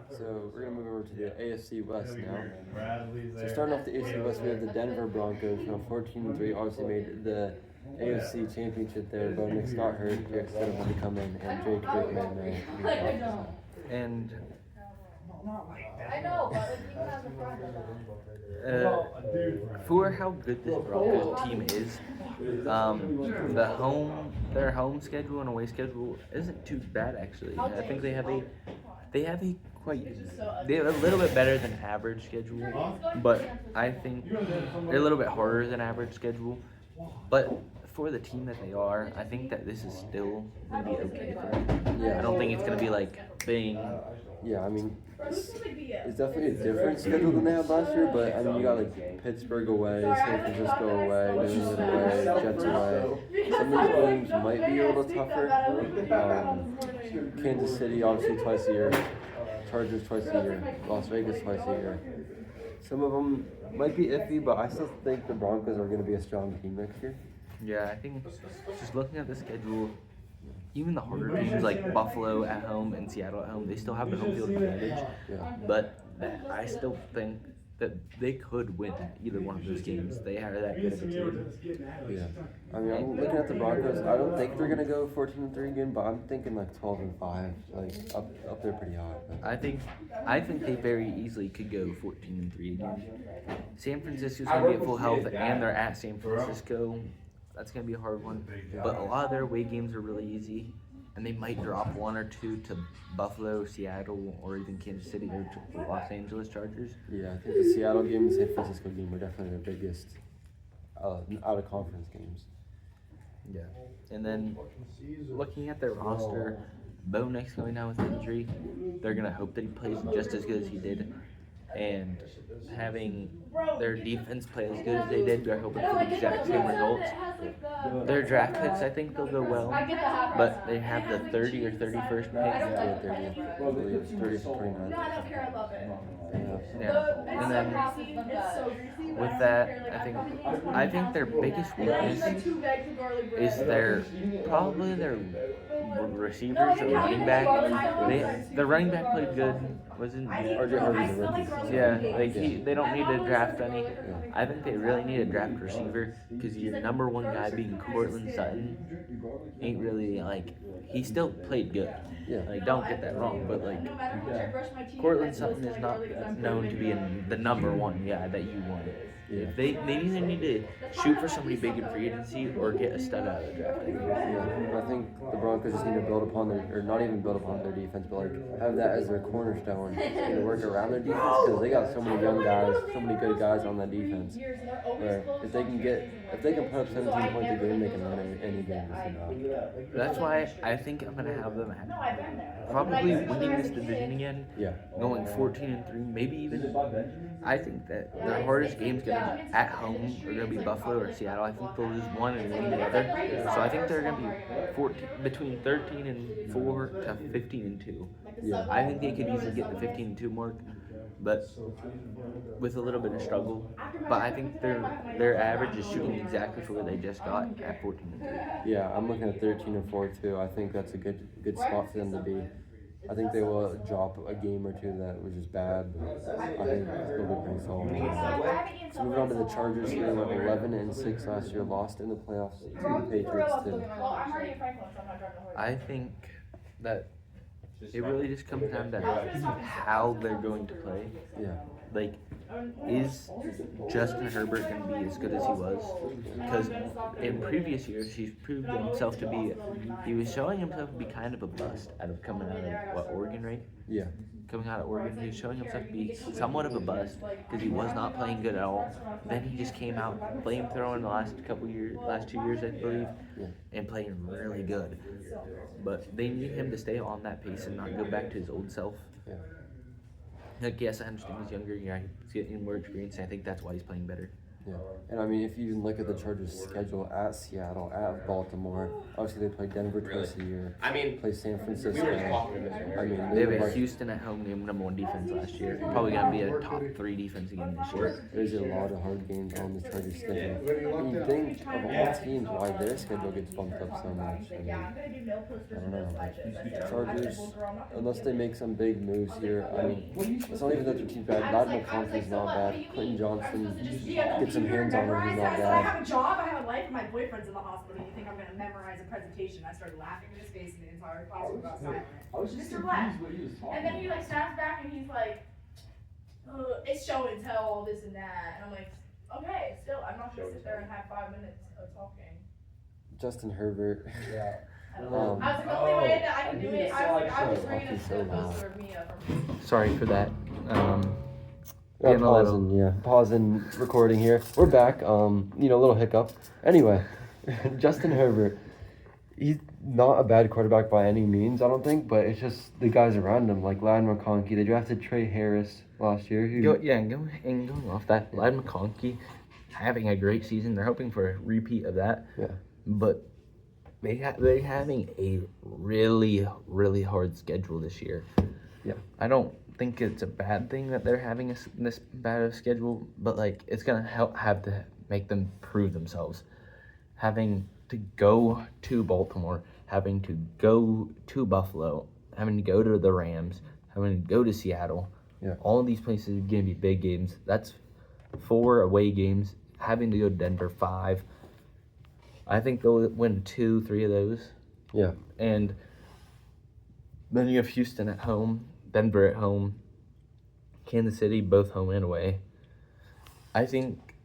So we're gonna move over to the AFC West now. So starting off the AFC West, we have the Denver Broncos, who 14-3, obviously made the AFC Championship there. Bo Nix got hurt, Jarrett Stidham had to come in, and Drake Rickman And I know, but like you have the front of for how good this Broncos team is, their home schedule and away schedule isn't too bad actually. I think they have a little bit better than average schedule, but I think they're a little bit harder than average schedule. But for the team that they are, I think that this is still gonna be okay for them. Yeah. I don't think it's gonna be like being. Yeah, I mean, it's definitely a different schedule than they had last year, but I mean, you got like Pittsburgh away, San Francisco away, New England away, Jets away. Some of these games might be a little tougher. Kansas City, obviously, twice a year. Chargers twice a year. Las Vegas twice a year. Some of them might be iffy, but I still think the Broncos are going to be a strong team next year. Yeah, I think just looking at the schedule, even the harder teams like Buffalo at home and Seattle at home, they still have the home field advantage. Yeah. But I still think that they could win either one of those games. They are that good of a team. Yeah. I mean, I'm looking at the Broncos. I don't think they're gonna go 14-3 again, but I'm thinking like 12-5, like up there pretty high. But. I think they very easily could go 14-3 again. San Francisco's gonna be at full health, and they're at San Francisco. That's gonna be a hard one. But a lot of their away games are really easy, and they might drop one or two to Buffalo, Seattle, or even Kansas City or to the Los Angeles Chargers. Yeah, I think the Seattle game and San Francisco game were definitely the biggest out-of-conference games. Yeah. And then looking at their roster, Bo Nix going down with injury, they're going to hope that he plays just as good as he did. And having their defense play as good as they did, they're hoping for the exact same results. Their draft picks, I think they'll go well, but they have the 30 or 31st pick. Yeah, 30th, 29th. Yeah. And then with that, I think their biggest weakness is probably their receivers or running back. The running back played good. Wasn't RJ Harvey's a rookie. Yeah, they don't need to draft any. I think they really need to draft receiver because your number one guy being Cortland Sutton ain't really like he still played good. Yeah. Like don't get that wrong, but like Cortland Sutton is not known to be the number one guy that you want. Yeah. They either need to shoot for somebody big in free agency or get a stud out of the draft. Yeah, I think the Broncos just need to build upon or not even build upon their defense, but like have that as their cornerstone and work around their defense because they got so many young guys, so many good guys on that defense. Where if they can put up 17 points a game, they can win any game. That's why I think I'm gonna have them probably winning this division again. Yeah. Going 14-3, maybe even. I think that their hardest game's gonna be at home are gonna be Buffalo or Seattle. I think they'll lose one and win the other. So I think they're gonna be between 13-4 to 15-2. Yeah. I think they could easily get the 15-2 mark, but with a little bit of struggle. But I think their average is shooting exactly for what they just got at 14-3. Yeah, I'm looking at 13-4 too. I think that's a good spot for them to be. I think they will drop a game or two that was just bad, but I think they'll be pretty solid. So moving on to the Chargers here, went 11-6 last year, lost in the playoffs to the Patriots too. I think that it really just comes down to how they're going to play. Yeah. Like, is Justin Herbert going to be as good as he was? Because in previous years, he was showing himself to be kind of a bust coming out of, Oregon, right? Yeah. Coming out of Oregon, he was showing himself to be somewhat of a bust because he was not playing good at all. Then he just came out flamethrowing the last 2 years, I believe, and playing really good. But they need him to stay on that pace and not go back to his old self. Yeah. Like, yes, I understand he's younger. Yeah, he's getting more experience. And I think that's why he's playing better. Yeah, and I mean, if you even look at the Chargers' schedule at Seattle, at Baltimore, obviously they play Denver twice a year. Play San Francisco. I mean, They have a Houston at home game, #1 defense last year. Probably gonna be a top 3 defense again this year. There's a lot of hard games on the Chargers' schedule. And you think of all teams why their schedule gets bumped up so much. I mean, I don't know. But Chargers, unless they make some big moves here, I mean, it's not even that their team's bad. Ladd McConkey's not bad. Clinton Johnson gets some hands on him. He's not I bad. have a job, I have a life, my boyfriend's in the hospital. You think I'm gonna memorize a presentation? I started laughing in his face and the entire classroom got silent. Mr. Black. And then he like snaps back and he's like, it's show and tell, all this and that. And I'm like, okay, still, I'm not gonna sit there and have 5 minutes of talking. Justin Herbert. Yeah. I was like, the only way that I can do it, I was bringing a still so poster of Mia from. Sorry for that. Yeah, Getting a little- pausing recording here. We're back. A little hiccup. Anyway, Justin Herbert. He's not a bad quarterback by any means, I don't think, but it's just the guys around him, like Ladd McConkey. They drafted Trey Harris last year. Going off that, Ladd McConkey having a great season. They're hoping for a repeat of that. Yeah. But they're having a really, really hard schedule this year. Yeah. I don't think it's a bad thing that they're having this bad of a schedule, but like it's gonna have to make them prove themselves. Having to go to Baltimore, having to go to Buffalo, having to go to the Rams, having to go to Seattle. Yeah. All of these places are gonna be big games. That's 4 away games. Having to go to Denver, 5. I think they'll win 2, 3 of those. Yeah. And then you have Houston at home, Denver at home, Kansas City, both home and away. I think,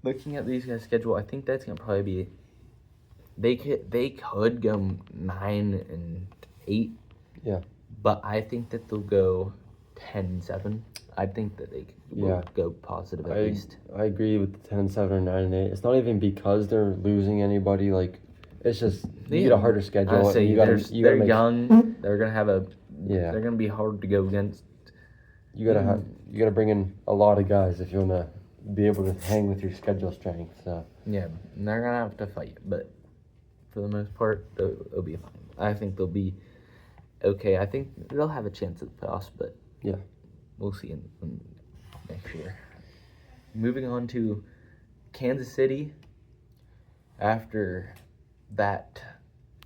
looking at these guys' schedule, I think that's gonna probably be. They could go 9-8. Yeah. But I think that they'll go 10-7. I think that they will go positive at least. I agree with the 10-7 or 9-8. It's not even because they're losing anybody. Like, it's just you get a harder schedule. I say they're young. They're gonna have a. Yeah. They're gonna be hard to go against. You gotta bring in a lot of guys if you wanna be able to hang with your schedule strength. So. Yeah, and they're gonna have to fight, but for the most part, they'll be fine. I think they'll be okay. I think they'll have a chance at the playoffs, but yeah, we'll see in next year. Moving on to Kansas City. After that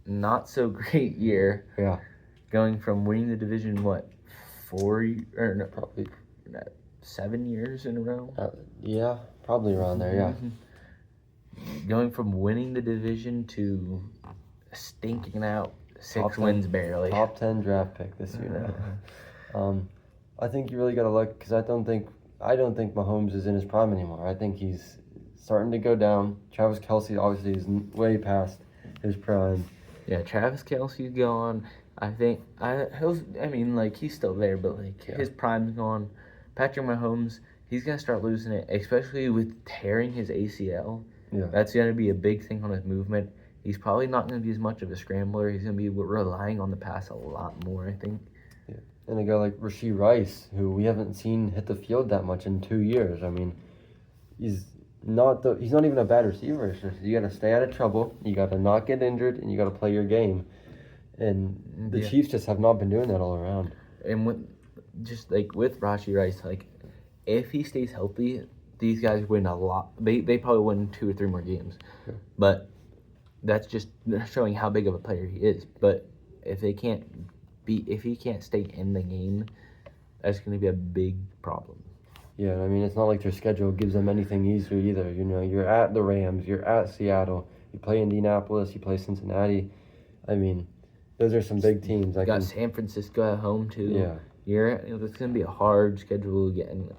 not so great year, going from winning the division, 7 years in a row? Yeah, probably around there, yeah. Going from winning the division to stinking out 6 wins barely. Top 10 draft pick this year now. I think you really got to look, because I don't think Mahomes is in his prime anymore. I think he's starting to go down. Travis Kelce obviously is way past his prime. Yeah, Travis Kelce's gone. I think he's still there, but his prime's gone. Patrick Mahomes, he's gonna start losing it, especially with tearing his ACL. Yeah, that's gonna be a big thing on his movement. He's probably not gonna be as much of a scrambler. He's gonna be relying on the pass a lot more, I think. Yeah, and a guy like Rashee Rice, who we haven't seen hit the field that much in 2 years. I mean, he's not even a bad receiver. It's just you gotta stay out of trouble. You gotta not get injured, and you gotta play your game. And the Chiefs just have not been doing that all around. And with Rashee Rice, if he stays healthy, these guys win a lot. They probably win 2 or 3 more games. Sure. But that's just showing how big of a player he is. But if he can't stay in the game, that's going to be a big problem. Yeah, I mean, it's not like their schedule gives them anything easier either. You know, you're at the Rams, you're at Seattle, you play Indianapolis, you play Cincinnati. I mean, those are some big teams. You got San Francisco at home too. Yeah. It's going to be a hard schedule again.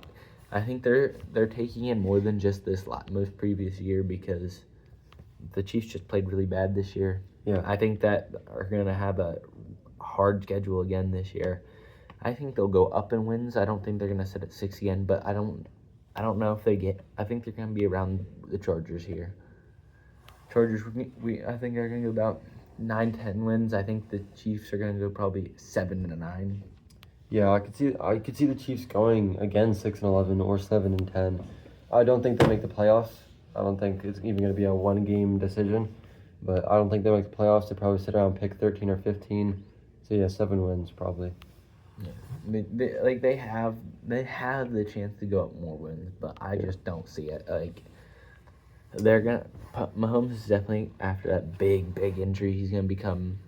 I think they're taking in more than just this most previous year, because the Chiefs just played really bad this year. Yeah. I think that are going to have a hard schedule again this year. I think they'll go up in wins. I don't think they're going to sit at 6 again, but I don't know if they get. I think they're going to be around the Chargers here. Chargers, I think they're going to go about 9-10 wins. I think the Chiefs are going to go probably 7-9. Yeah, I could see the Chiefs going again 6-11 or 7-10. I don't think they make the playoffs. I don't think it's even going to be a 1-game decision. But I don't think they make the playoffs. They probably sit around and pick 13 or 15. So yeah, 7 wins probably. They have the chance to go up more wins, but I just don't see it. Like they're gonna Mahomes is definitely, after that big injury, he's gonna become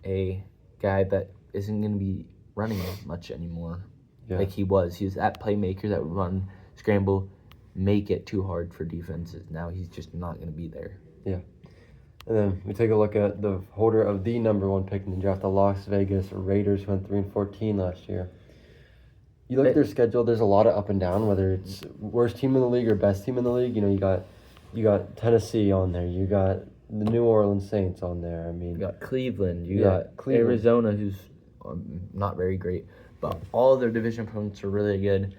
a guy that isn't gonna be running as much anymore. Yeah. Like he was that playmaker that would run, scramble, make it too hard for defenses. Now he's just not gonna be there. Yeah. And then we take a look at the holder of the number 1 pick in the draft, the Las Vegas Raiders, who went 3-14 last year. You look at their schedule. There's a lot of up and down. Whether it's worst team in the league or best team in the league, you got Tennessee on there. You got the New Orleans Saints on there. I mean, You got Cleveland. You Yeah, got Cleveland. Arizona, who's not very great, but all of their division opponents are really good.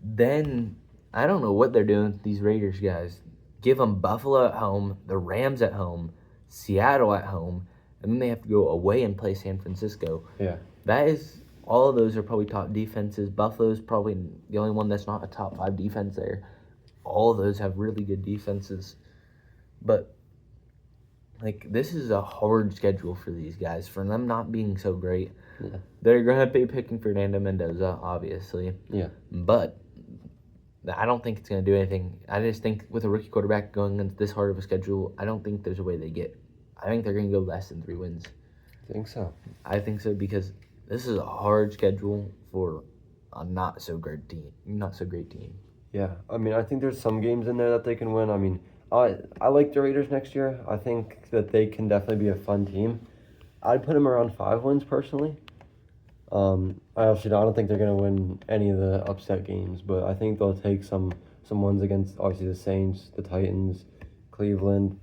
Then I don't know what they're doing with these Raiders guys. Give them Buffalo at home, the Rams at home, Seattle at home, and then they have to go away and play San Francisco. Yeah. All of those are probably top defenses. Buffalo's probably the only one that's not a top 5 defense there. All of those have really good defenses. But, this is a hard schedule for these guys. For them not being so great, Yeah. they're going to be picking Fernando Mendoza, obviously. Yeah. But I don't think it's going to do anything. I just think with a rookie quarterback going into this hard of a schedule, I don't think there's a way they get. I think they're going to go less than 3 wins. I think so. I think so because this is a hard schedule for a not so great team. Yeah. I mean, I think there's some games in there that they can win. I mean, I like the Raiders next year. I think that they can definitely be a fun team. I'd put them around 5 wins personally. I don't think they're gonna win any of the upset games, but I think they'll take some wins against obviously the Saints, the Titans, Cleveland.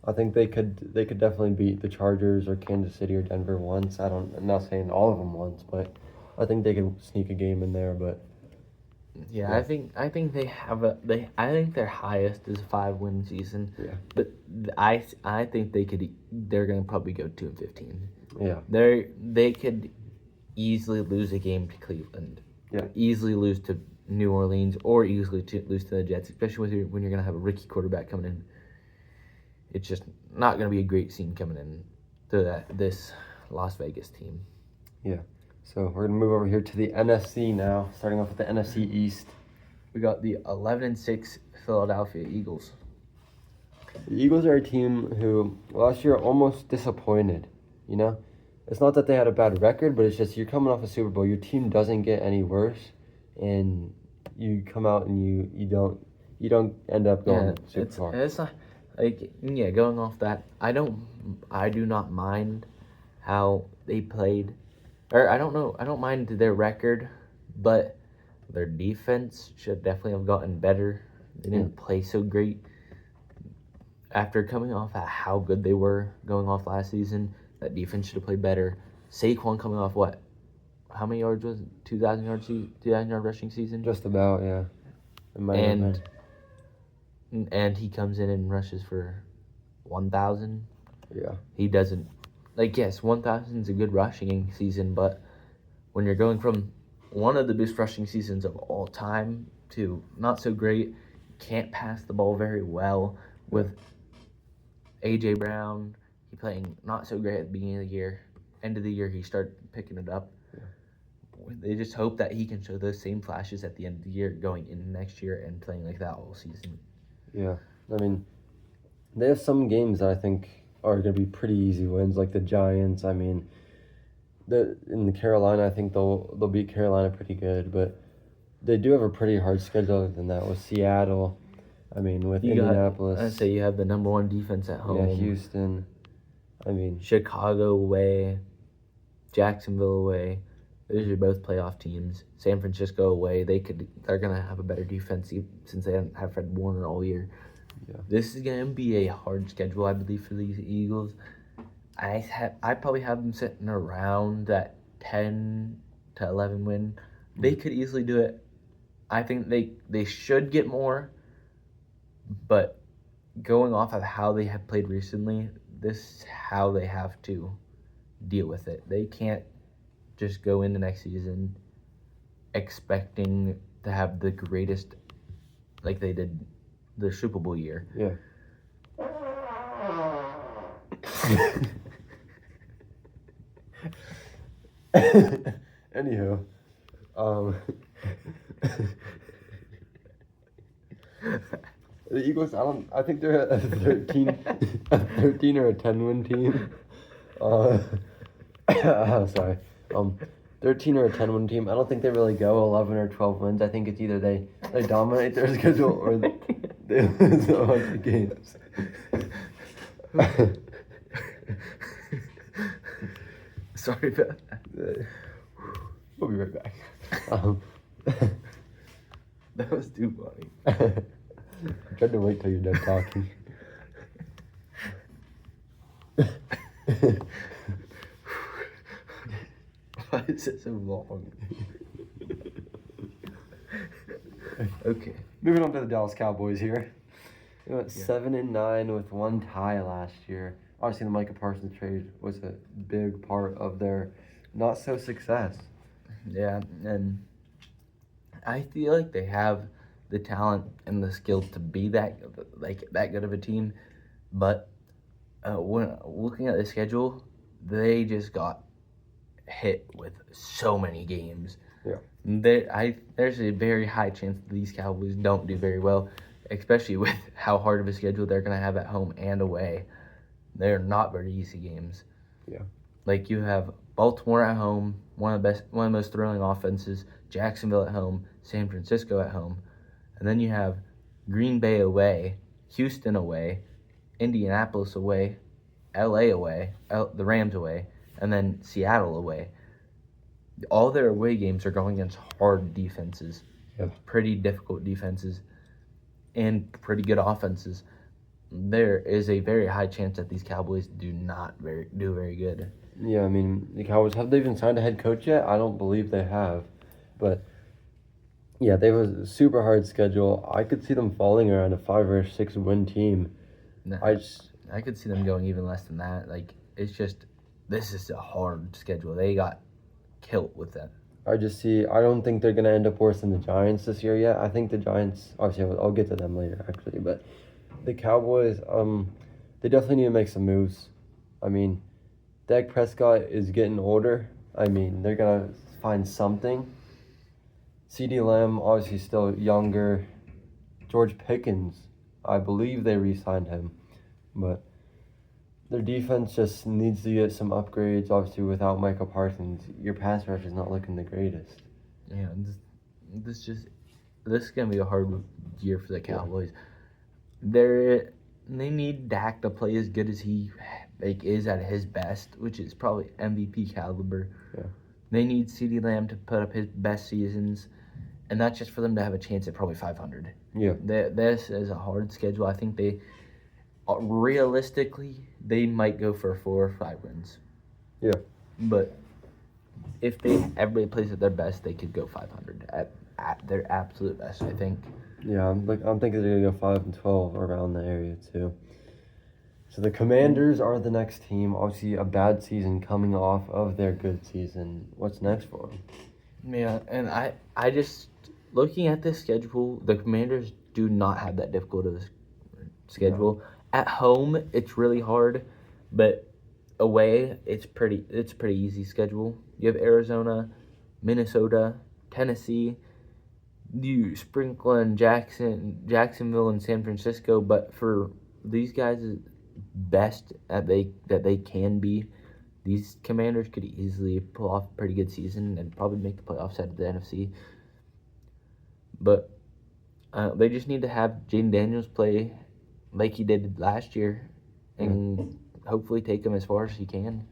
I think they could definitely beat the Chargers or Kansas City or Denver once. I'm not saying all of them once, but I think they can sneak a game in there. But Yeah, Yeah. I think they have I think their highest is a 5-win season. Yeah. But I think they're gonna probably go 2-15. yeah, They could easily lose a game to Cleveland. Yeah. Easily lose to New Orleans or easily lose to the Jets, especially when you're gonna have a rookie quarterback coming in. It's just not going to be a great scene coming in to this Las Vegas team. yeah. So we're gonna move over here to the NFC now. Starting off with the NFC East. We got the 11-6 Philadelphia Eagles. The Eagles are a team who last year almost disappointed. You know, it's not that they had a bad record, but it's just you're coming off a Super Bowl. Your team doesn't get any worse, and you come out and you don't end up going super far. It's not going off that. I do not mind how they played, or I don't mind their record, but their defense should definitely have gotten better. They didn't play so great. After coming off at how good they were going off last season, that defense should have played better. Saquon coming off what? How many yards was it? 2,000 yard rushing season? Just about, yeah. It might have been. And he comes in and rushes for 1,000. Yeah. He doesn't, yes, 1,000 is a good rushing season, but when you're going from one of the best rushing seasons of all time to not so great, can't pass the ball very well with A.J. Brown, he playing not so great at the beginning of the year. End of the year, he started picking it up. Yeah. They just hope that he can show those same flashes at the end of the year going into next year and playing like that all season. Yeah. I mean, they have some games that I think are going to be pretty easy wins, like the Giants. I mean, in the Carolina, I think they'll beat Carolina pretty good, but they do have a pretty hard schedule other than that with Seattle. I mean, with Indianapolis. I'd say you have the number 1 defense at home. Yeah, Houston. I mean, Chicago away, Jacksonville away. Those are both playoff teams. San Francisco away. They're gonna have a better defense since they haven't had Fred Warner all year. Yeah. This is gonna be a hard schedule, I believe, for these Eagles. I probably have them sitting around that 10 to 11 win. They could easily do it. I think they should get more, but going off of how they have played recently, this is how they have to deal with it. They can't just go into next season expecting to have the greatest like they did the Super Bowl year. Yeah. Anywho, the Eagles. I think they're a 13 or a 10-win team. Sorry. 13 or a 10-win team. I don't think they really go 11 or 12 wins. I think it's either they dominate their schedule or they lose a bunch of games. Sorry about that. We'll be right back. That was too funny. I tried to wait till you're done talking. Why is it so long? Okay. Moving on to the Dallas Cowboys here. They went Yeah. 7-9 with one tie last year. Obviously, the Micah Parsons trade was a big part of their not so success. Yeah, and I feel like they have the talent and the skill to be that good of a team, but when looking at the schedule, they just got hit with so many games. Yeah. There's a very high chance that these Cowboys don't do very well, especially with how hard of a schedule they're gonna have at home and away. They're not very easy games. Yeah. Like you have Baltimore at home, one of the most thrilling offenses, Jacksonville at home, San Francisco at home, and then you have Green Bay away, Houston away, Indianapolis away, LA away, the Rams away, and then Seattle away. All their away games are going against hard defenses, pretty difficult defenses, and pretty good offenses. There is a very high chance that these Cowboys do not do very good. Yeah, I mean, the Cowboys, have they even signed a head coach yet? I don't believe they have. But, yeah, they have a super hard schedule. I could see them falling around a 5 or 6 win team. No, I could see them going even less than that. Like, this is a hard schedule. They got killed with that. I don't think they're going to end up worse than the Giants this year yet. I think the Giants, obviously, I'll get to them later, actually. But the Cowboys, they definitely need to make some moves. I mean, Dak Prescott is getting older. I mean, they're going to find something. CeeDee Lamb, obviously still younger. George Pickens, I believe they re-signed him. But their defense just needs to get some upgrades. Obviously, without Micah Parsons, your pass rush is not looking the greatest. Yeah, this is going to be a hard year for the Cowboys. They need Dak to play as good as he is at his best, which is probably MVP caliber. Yeah. They need CeeDee Lamb to put up his best seasons, and that's just for them to have a chance at probably 500. Yeah. This is a hard schedule. I think realistically, they might go for 4 or 5 wins. Yeah. But if everybody plays at their best, they could go 500 at their absolute best, I think. Yeah, I'm thinking they're gonna go 5-12 around the area too. So the Commanders are the next team. Obviously, a bad season coming off of their good season. What's next for them? Yeah, and I just looking at this schedule, the Commanders do not have that difficult of a schedule. No. At home, it's really hard, but away, it's pretty easy schedule. You have Arizona, Minnesota, Tennessee. You sprinkle in Jacksonville, and San Francisco, but for these guys' best that they can be, these Commanders could easily pull off a pretty good season and probably make the playoffs out of the NFC. But they just need to have Jaden Daniels play like he did last year and hopefully take them as far as he can.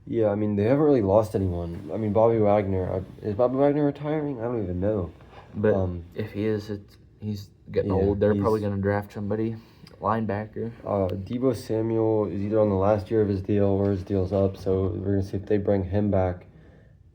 Yeah, I mean, they haven't really lost anyone. I mean, Bobby Wagner. Is Bobby Wagner retiring? I don't even know. But if he is, he's getting old. They're probably going to draft somebody. Linebacker. Deebo Samuel is either on the last year of his deal or his deal's up, so we're going to see if they bring him back.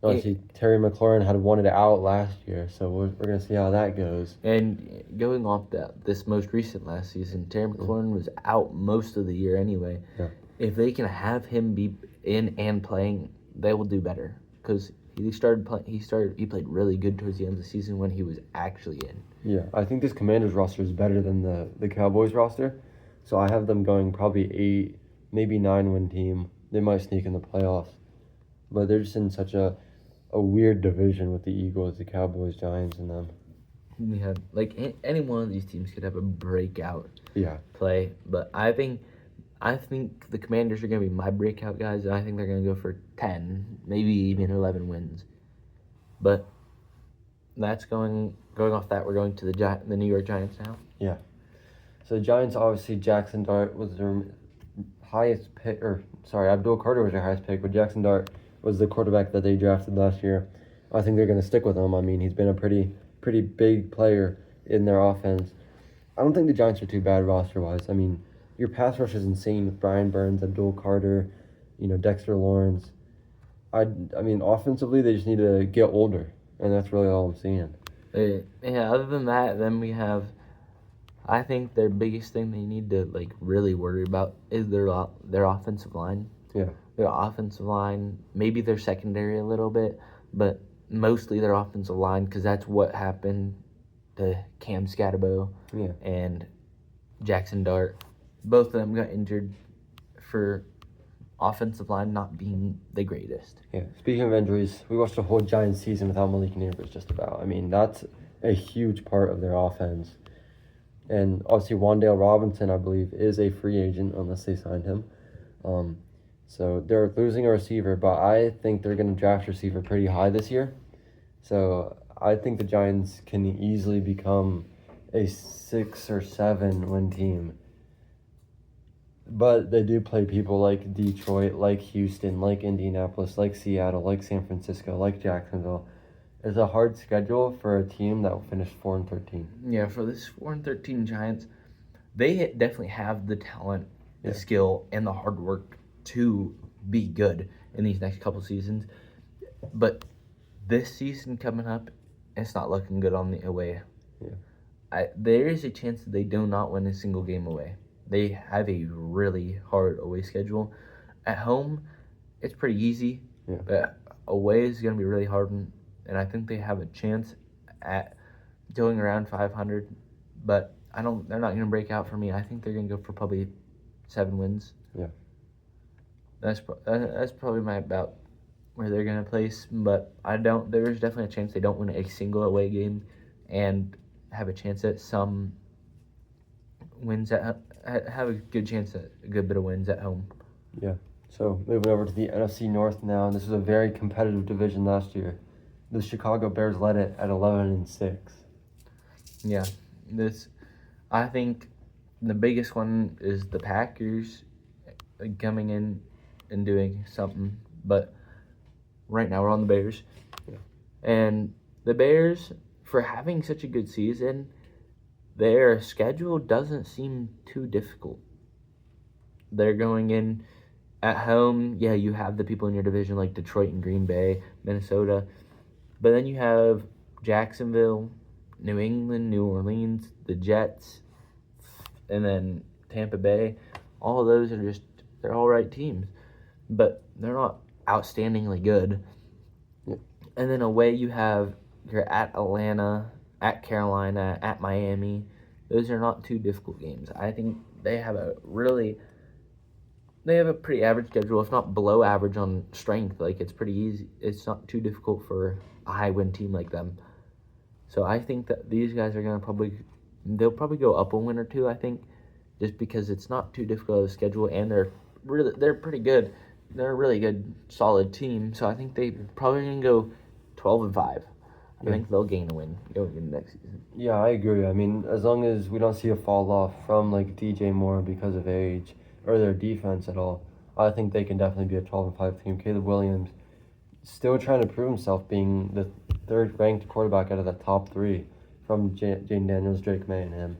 Obviously, Terry McLaurin had wanted it out last year, so we're going to see how that goes. And going off this most recent last season, Terry McLaurin was out most of the year anyway. Yeah. If they can have him be in and playing, they will do better because He played really good towards the end of the season when he was actually in. Yeah, I think this Commanders roster is better than the Cowboys roster. So I have them going probably 8, maybe 9 win team. They might sneak in the playoffs. But they're just in such a weird division with the Eagles, the Cowboys, Giants, and them. Yeah, like any one of these teams could have a breakout Yeah. play, but I think the Commanders are going to be my breakout guys, and I think they're going to go for 10, maybe even 11 wins. But that's going off that. We're going to the New York Giants now. Yeah. So the Giants, obviously, Jackson Dart was their highest pick, Abdul Carter was their highest pick, but Jackson Dart was the quarterback that they drafted last year. I think they're going to stick with him. I mean, he's been a pretty big player in their offense. I don't think the Giants are too bad roster-wise. I mean, your pass rush is insane with Brian Burns, Abdul Carter, Dexter Lawrence. I mean, offensively, they just need to get older, and that's really all I'm seeing. Yeah, other than that, then we have, I think their biggest thing they need to really worry about is their offensive line. Yeah. Their offensive line, maybe their secondary a little bit, but mostly their offensive line, because that's what happened to Cam Scatterbo and Jackson Dart. Both of them got injured for offensive line not being the greatest. Yeah. Speaking of injuries, we watched a whole Giants season without Malik Neighbors just about. I mean, that's a huge part of their offense. And obviously, Wan'Dale Robinson, I believe, is a free agent unless they signed him. So they're losing a receiver, but I think they're going to draft receiver pretty high this year. So I think the Giants can easily become a 6 or 7 win team. But they do play people like Detroit, like Houston, like Indianapolis, like Seattle, like San Francisco, like Jacksonville. It's a hard schedule for a team that will finish 4-13. Yeah, for this 4-13 Giants, they definitely have the talent, the skill, and the hard work to be good in these next couple seasons. But this season coming up, it's not looking good on the away. Yeah. There is a chance that they do not win a single game away. They have a really hard away schedule. At home, it's pretty easy. Yeah. But away is going to be really hard, and I think they have a chance at going around 500. But they're not going to break out for me. I think they're going to go for probably 7 wins. Yeah. That's probably about where they're going to place. But there's definitely a chance they don't win a single away game and have a chance at some wins have a good chance at a good bit of wins at home. Yeah. So moving over to the NFC North now, this was a very competitive division last year. The Chicago Bears led it at 11-6. Yeah, I think the biggest one is the Packers coming in and doing something, but right now we're on the Bears. Yeah. And the Bears, for having such a good season, their schedule doesn't seem too difficult. They're going in at home. Yeah, you have the people in your division like Detroit and Green Bay, Minnesota. But then you have Jacksonville, New England, New Orleans, the Jets, and then Tampa Bay. All of those are they're all right teams. But they're not outstandingly good. Yep. And then away you're at Atlanta, at Carolina, at Miami. Those are not too difficult games. I think they have a pretty average schedule, if not below average on strength. It's pretty easy. It's not too difficult for a high win team like them. So I think that these guys are they'll probably go up a win or two, I think, just because it's not too difficult of a schedule, and they're pretty good. They're a really good, solid team. So I think they probably gonna go 12-5. I think they'll gain a win going into next season. Yeah, I agree. I mean, as long as we don't see a fall off from DJ Moore because of age or their defense at all, I think they can definitely be a 12-5 team. Caleb Williams still trying to prove himself, being the 3rd ranked quarterback out of the top 3 from Jane Daniels, Drake May, and him.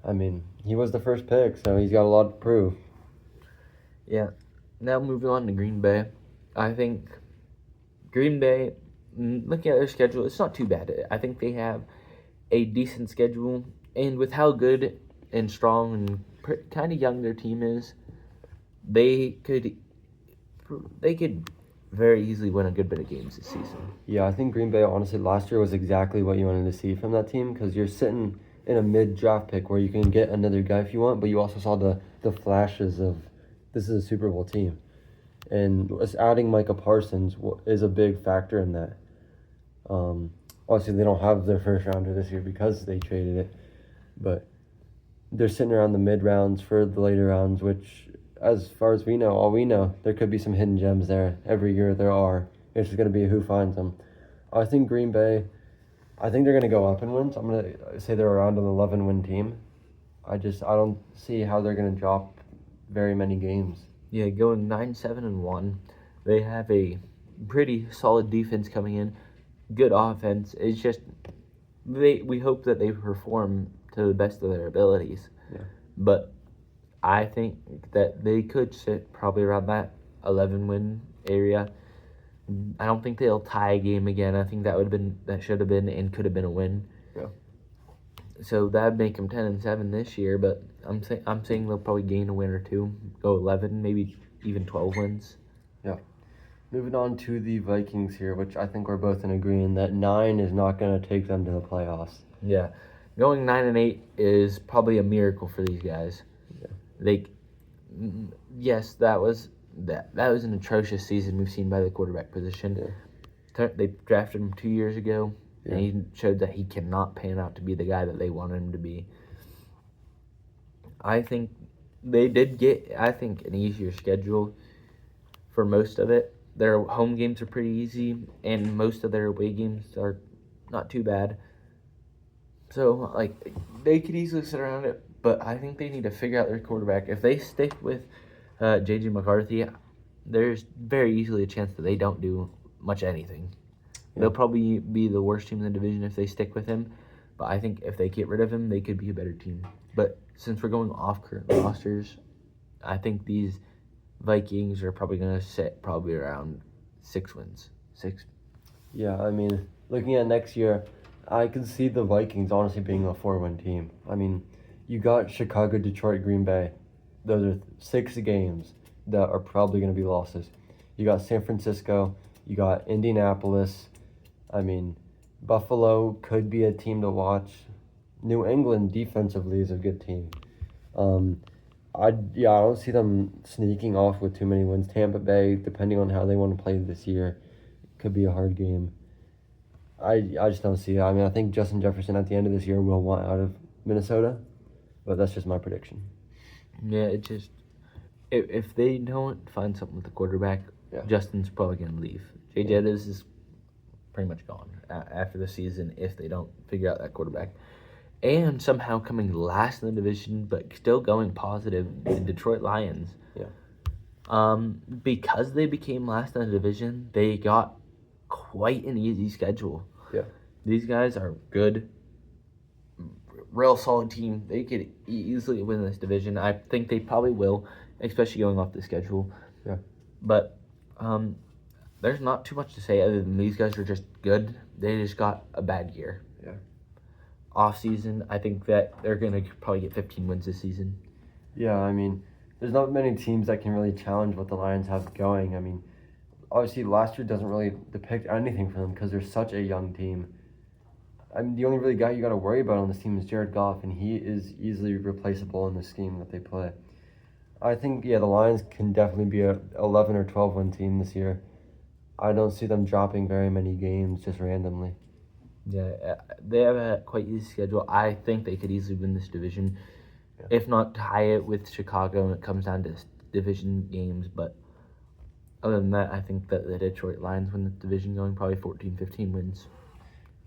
I mean, he was the first pick, so he's got a lot to prove. Yeah. Now moving on to Green Bay. I think Green Bay, looking at their schedule, it's not too bad. I think they have a decent schedule, and with how good and strong and kind of young their team is, they could very easily win a good bit of games this season. Yeah, I think Green Bay, honestly, last year was exactly what you wanted to see from that team because you're sitting in a mid-draft pick where you can get another guy if you want, but you also saw the flashes of this is a Super Bowl team. And us adding Micah Parsons is a big factor in that. Obviously, they don't have their first rounder this year because they traded it, but they're sitting around the mid-rounds for the later rounds, which, as far as we know, all we know, there could be some hidden gems there. Every year there are. It's just going to be who finds them. I think Green Bay, I think they're going to go up in wins. I'm going to say they're around an 11-win team. I don't see how they're going to drop very many games. Yeah, going 9-7-1. They have a pretty solid defense coming in, good offense. It's just we hope that they perform to the best of their abilities. Yeah. But I think that they could sit probably around that 11-win area. I don't think they'll tie a game again. I think that should have been and could have been a win. Yeah. So that'd make them 10-7 this year, but I'm saying they'll probably gain a win or two, go 11, maybe even 12 wins. Yeah. Moving on to the Vikings here, which I think we're both in agreeing that 9 is not going to take them to the playoffs. Yeah, going 9-8 is probably a miracle for these guys. Yeah. Yes, that was an atrocious season we've seen by the quarterback position. Yeah. They drafted him 2 years ago, Yeah. and he showed that he cannot pan out to be the guy that they wanted him to be. I think they did get, an easier schedule for most of it. Their home games are pretty easy, and most of their away games are not too bad. So, they could easily sit around it, but I think they need to figure out their quarterback. If they stick with J.J. McCarthy, there's very easily a chance that they don't do much anything. Yeah. They'll probably be the worst team in the division if they stick with him, but I think if they get rid of him, they could be a better team. But since we're going off current rosters, I think these Vikings are probably going to sit probably around 6 wins. 6. Yeah, I mean, looking at next year, I can see the Vikings honestly being a 4-win team. I mean, you got Chicago, Detroit, Green Bay. Those are 6 games that are probably going to be losses. You got San Francisco. You got Indianapolis. I mean, Buffalo could be a team to watch. New England defensively is a good team. I don't see them sneaking off with too many wins. Tampa Bay, depending on how they want to play this year, could be a hard game. I just don't see it. I mean, I think Justin Jefferson at the end of this year will want out of Minnesota, but that's just my prediction. Yeah, it just if they don't find something with the quarterback, Justin's probably going to leave. Jay Jettis is pretty much gone after the season if they don't figure out that quarterback. And somehow coming last in the division, but still going positive, the Detroit Lions. Yeah. Because they became last in the division, they got quite an easy schedule. Yeah. These guys are good, real solid team. They could easily win this division. I think they probably will, especially going off the schedule. Yeah. But there's not too much to say other than these guys are just good. They just got a bad year. Yeah. Off season, I think that they're going to probably get 15 wins this season. Yeah, I mean, there's not many teams that can really challenge what the Lions have going. I mean, obviously last year doesn't really depict anything for them because they're such a young team. I mean, the only really guy you got to worry about on this team is Jared Goff, and he is easily replaceable in the scheme that they play. I think, the Lions can definitely be a 11 or 12-win team this year. I don't see them dropping very many games just randomly. Yeah, they have a quite easy schedule. I think they could easily win this division, if not tie it with Chicago when it comes down to division games. But other than that, I think that the Detroit Lions win the division, going probably 14-15 wins.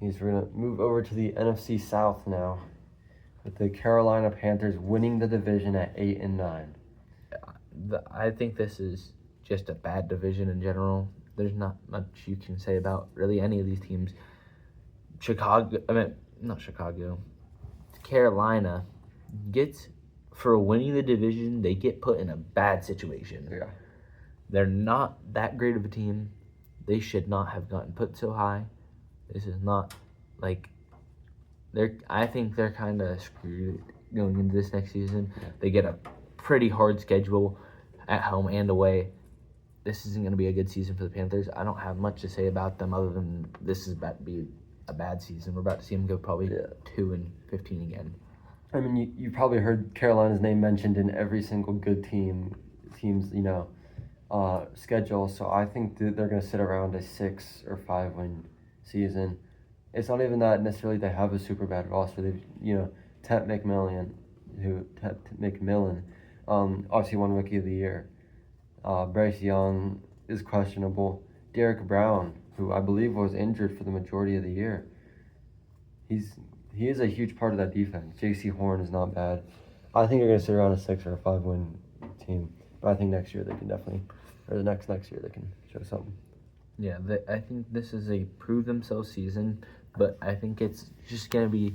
We're going to move over to the NFC South now, with the Carolina Panthers winning the division at 8-9. I think this is just a bad division in general. There's not much you can say about really any of these teams. Carolina gets, for winning the division, they get put in a bad situation. Yeah. They're not that great of a team. They should not have gotten put so high. This is not I think they're kind of screwed going into this next season. Yeah. They get a pretty hard schedule at home and away. this isn't going to be a good season for the Panthers. I don't have much to say about them other than this is about to be a bad season. We're about to see them go probably 2-15 again. I mean, you probably heard Carolina's name mentioned in every single good team's schedule. So I think that they're going to sit around a 6 or 5 win season. It's not even that necessarily they have a super bad roster. They've Ted McMillan, obviously won Rookie of the Year. Bryce Young is questionable. Derek Brown, who I believe was injured for the majority of the year, he is a huge part of that defense. J.C. Horn is not bad. I think they're going to sit around a 6 or a 5 win team. But I think next year they can definitely, or the next year they can show something. Yeah, I think this is a prove themselves season, but I think it's just going to be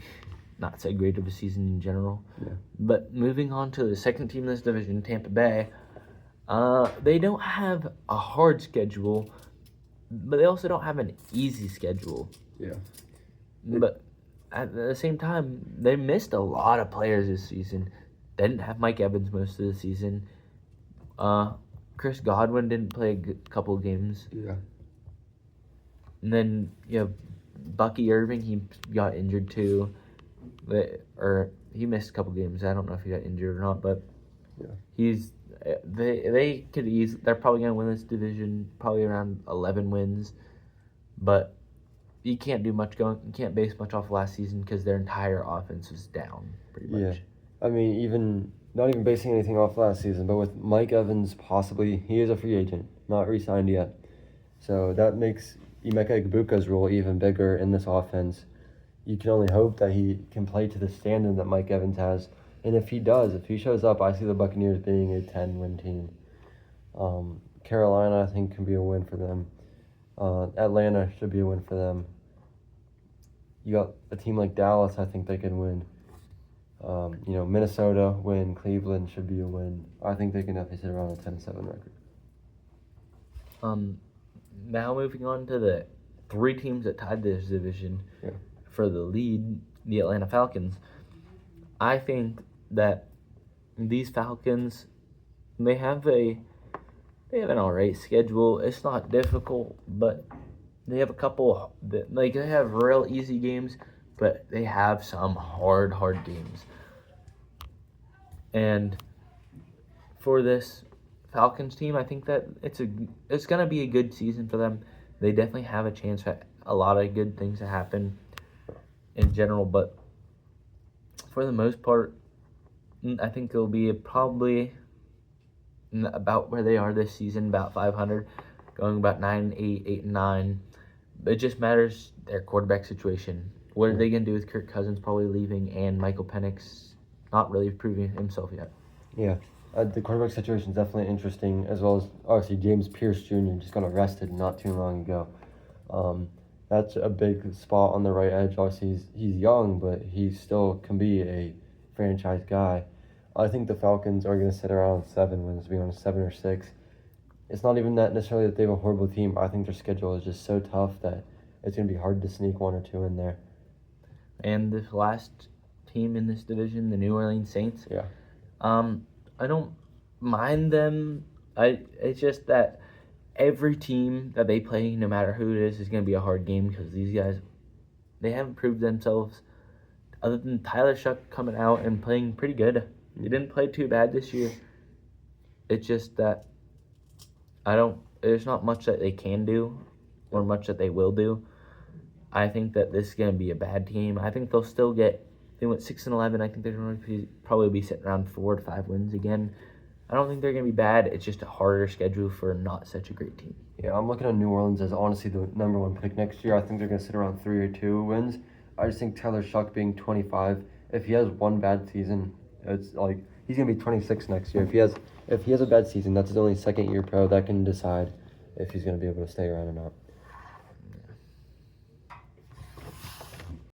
not so great of a season in general. Yeah. But moving on to the second team in this division, Tampa Bay, they don't have a hard schedule, but they also don't have an easy schedule. Yeah. But at the same time, they missed a lot of players this season. They didn't have Mike Evans most of the season. Chris Godwin didn't play a couple of games. Yeah. And then you have Bucky Irving. He got injured too. He missed a couple games. I don't know if he got injured or not, but they could easily. They're probably gonna win this division, probably around 11 wins. But you can't do much You can't base much off last season because their entire offense was down pretty much. Yeah. I mean, not even basing anything off last season, but with Mike Evans he is a free agent, not re-signed yet. So that makes Emeka Egbuka's role even bigger in this offense. You can only hope that he can play to the standard that Mike Evans has. And if he shows up, I see the Buccaneers being a 10-win team. Carolina, I think, can be a win for them. Atlanta should be a win for them. You got a team like Dallas, I think they can win. Minnesota win. Cleveland should be a win. I think they can definitely sit around a 10-7 record. Now moving on to the 3 teams that tied this division for the lead, the Atlanta Falcons. I think that these Falcons, they have an alright schedule. It's not difficult, but they have a couple they have real easy games, but they have some hard games. And for this Falcons team, I think that it's gonna be a good season for them. They definitely have a chance for a lot of good things to happen in general, but for the most part, I think they'll be probably about where they are this season, about 500, going about 9-8, 8-9. It just matters their quarterback situation. What are they going to do with Kirk Cousins probably leaving and Michael Penix not really proving himself yet? Yeah, the quarterback situation is definitely interesting, as well as obviously James Pierce Jr. just got arrested not too long ago. That's a big spot on the right edge. Obviously, he's young, but he still can be a franchise guy. I think the Falcons are going to sit around 7 wins, to be honest, 7 or 6. It's not even that necessarily that they have a horrible team. I think their schedule is just so tough that it's going to be hard to sneak 1 or 2 in there. And this last team in this division, the New Orleans Saints. Yeah. I don't mind them. It's just that every team that they play, no matter who it is going to be a hard game because these guys, they haven't proved themselves. Other than Tyler Shuck coming out and playing pretty good. They didn't play too bad this year. It's just that there's not much that they can do or much that they will do. I think that this is going to be a bad team. I think they'll still they went 6-11. I think they're going to probably be sitting around 4 to 5 wins again. I don't think they're going to be bad. It's just a harder schedule for not such a great team. Yeah, I'm looking at New Orleans as honestly the number 1 pick next year. I think they're going to sit around 3 or 2 wins. I just think Tyler Shuck being 25, if he has one bad season, it's like he's going to be 26 next year. If he has a bad season, that's his only second year pro. That can decide if he's going to be able to stay around or not.